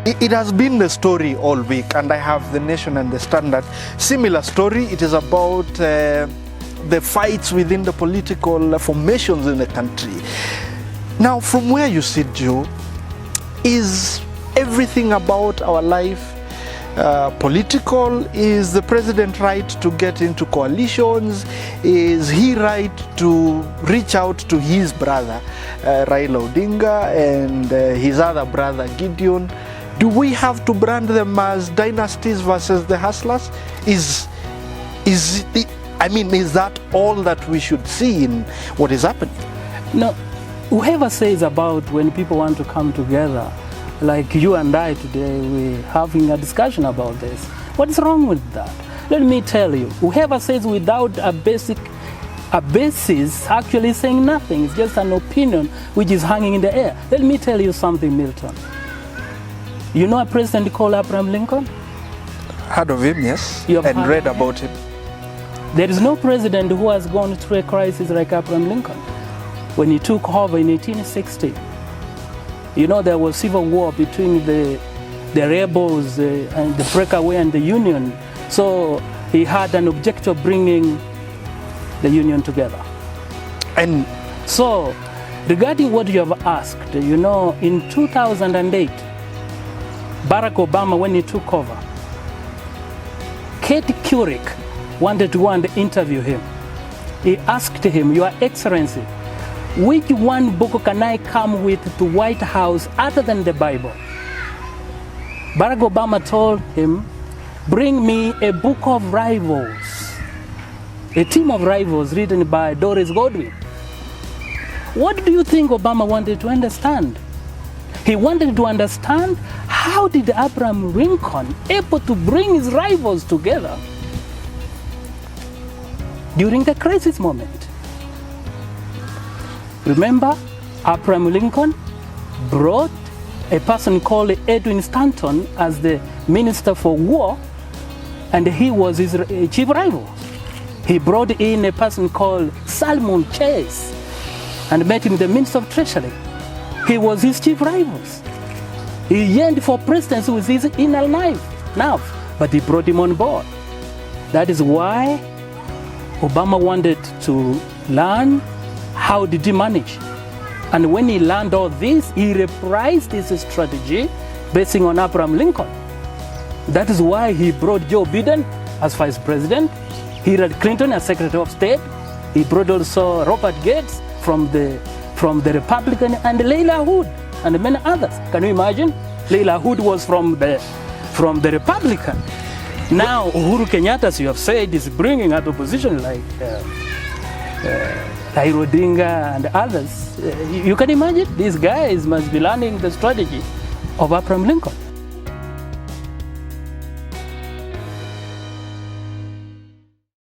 It has been the story all week, and I have the Nation and the Standard. Similar story. It is about the fights within the political formations in the country. Now, from where you sit, Joe, is everything about our life political? Is the president right to get into coalitions? Is he right to reach out to his brother Raila Odinga and his other brother Gideon? Do we have to brand them as dynasties versus the hustlers? Is that all that we should see in what is happening? No, whoever says about when people want to come together, like you and I today, we're having a discussion about this. What is wrong with that? Let me tell you, whoever says without a basis, actually saying nothing. It's just an opinion which is hanging in the air. Let me tell you something, Milton. You know a president called Abraham Lincoln? Heard of him, yes, and read about him. There is no president who has gone through a crisis like Abraham Lincoln. When he took over in 1860, you know, there was civil war between the rebels and the breakaway and the Union. So he had an objective of bringing the Union together. And so, regarding what you have asked, you know, in 2008, Barack Obama, when he took over, Katie Couric wanted to go and interview him. He asked him, Your Excellency, which one book can I come with to White House other than the Bible? Barack Obama told him, bring me a book of rivals, a team of rivals written by Doris Godwin. What do you think Obama wanted to understand? He wanted to understand how did Abraham Lincoln able to bring his rivals together during the crisis moment. Remember, Abraham Lincoln brought a person called Edwin Stanton as the Minister for War, and he was his chief rival. He brought in a person called Salmon Chase and made him the Minister of Treasury. He was his chief rivals. He yearned for presidency with his inner nerve, but he brought him on board. That is why Obama wanted to learn how did he manage. And when he learned all this, he reprised his strategy basing on Abraham Lincoln. That is why he brought Joe Biden as vice president, Hillary Clinton as Secretary of State. He brought also Robert Gates from the Republican, and Leila Hood and many others. Can you imagine? Leila Hood was from the Republican. Now Uhuru Kenyatta, as you have said, is bringing out opposition like Raila Odinga and others. You can imagine these guys must be learning the strategy of Abraham Lincoln.